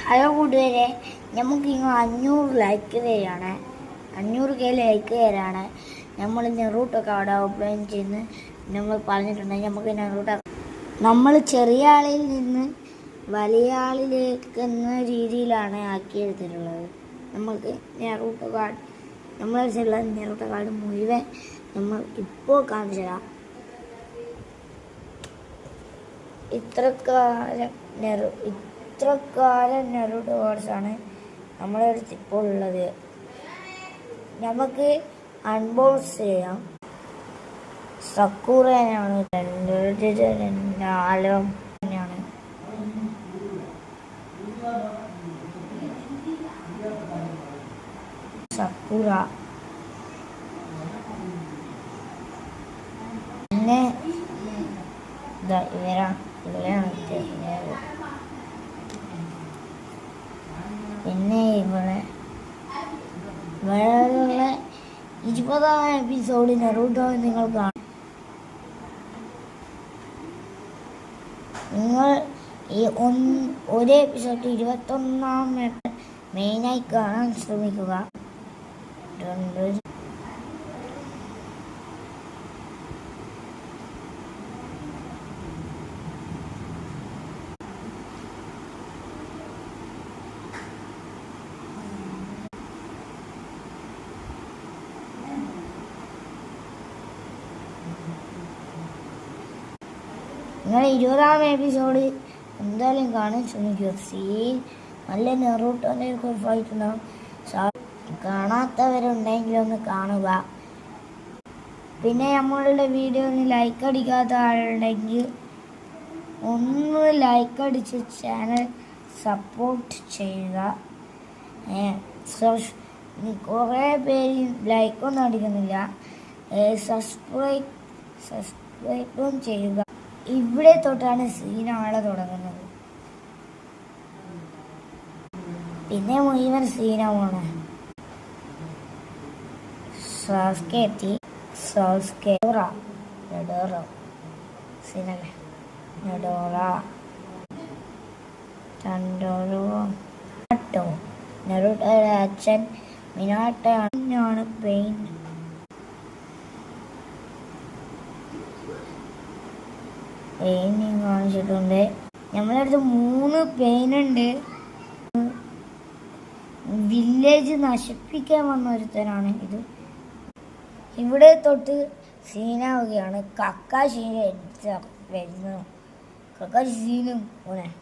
Hello കൂട്ടുകാരെ, നമുക്ക് ഇങ്ങ് 500 ലൈക്ക് തരാണ്. 500K ലൈക്ക് തരാണ്. നമ്മൾ നെറൂട്ടൊക്കെ അവിടെ ഓപ്പൺ ചെയ്യുന്ന നമ്മൾ പറഞ്ഞിട്ടുണ്ടെങ്കിൽ നമുക്ക് നെറൂട്ട നമ്മൾ ചെറിയ ആളിൽ നിന്ന് വലിയ ആളിലേക്ക് എന്ന രീതിയിലാണ് ആക്കിയെടുത്തിട്ടുള്ളത്. നമുക്ക് നെറൂട്ട കാർഡ് നമ്മളെ നെറൂട്ട കാർഡ് മുഴുവൻ നമ്മൾ ഇപ്പോൾ കാണിച്ചു തരാം. ഇത്രക്കാലം നെറൂട്ട കാർഡ്സാണ് നമ്മുടെ അടുത്ത് ഇപ്പോൾ ഉള്ളത്. നമുക്ക് അൺബോക്സ് ചെയ്യാം. സക്കൂറയാണ് തന്നെയാണ്. സക്കൂറ പിന്നെ പിന്നെ ഇവിടെ 20ാം എപ്പിസോഡ് നെറൂട്ടോ നിങ്ങൾ കാണും. നിങ്ങൾ ഈ ഒരു എപ്പിസോഡ് 21ാം മെയിനായി കാണാൻ ശ്രമിക്കുക. നിങ്ങൾ 20ാം എപ്പിസോഡ് എന്തായാലും കാണാൻ ശ്രമിക്കുക. സീൻ നല്ല നെറൂട്ടോൻ്റെ ഒരു ഫൈറ്റ് ഉണ്ടാവും. കാണാത്തവരുണ്ടെങ്കിൽ ഒന്ന് കാണുക. പിന്നെ നമ്മളുടെ വീഡിയോന് ലൈക്ക് അടിക്കാത്ത ആളുണ്ടെങ്കിൽ ഒന്ന് ലൈക്ക് അടിച്ച് ചാനൽ സപ്പോർട്ട് ചെയ്യുക. കുറേ പേര് ലൈക്കൊന്നും അടിക്കുന്നില്ല. സബ്സ്ക്രൈബും ചെയ്യുക. ഇവിടെ തൊട്ടാണ് സീനാളെ തുടങ്ങുന്നത്. പിന്നെ മുഴുവൻ സീനാവാണ്. നെറൂട്ടോയുടെ അച്ഛൻ മിനാട്ടയാണ് പെയിൻ. പെയിന്റിങ് കാണിച്ചിട്ടുണ്ട്. നമ്മളടുത്ത് 3 പെയിനുണ്ട്. വില്ലേജ് നശിപ്പിക്കാൻ വന്ന ഒരുത്തനാണ് ഇത്. ഇവിടെ തൊട്ട് സീനാവുകയാണ്. കക്കാശി വരുന്നു. കക്കാശി സീനും 9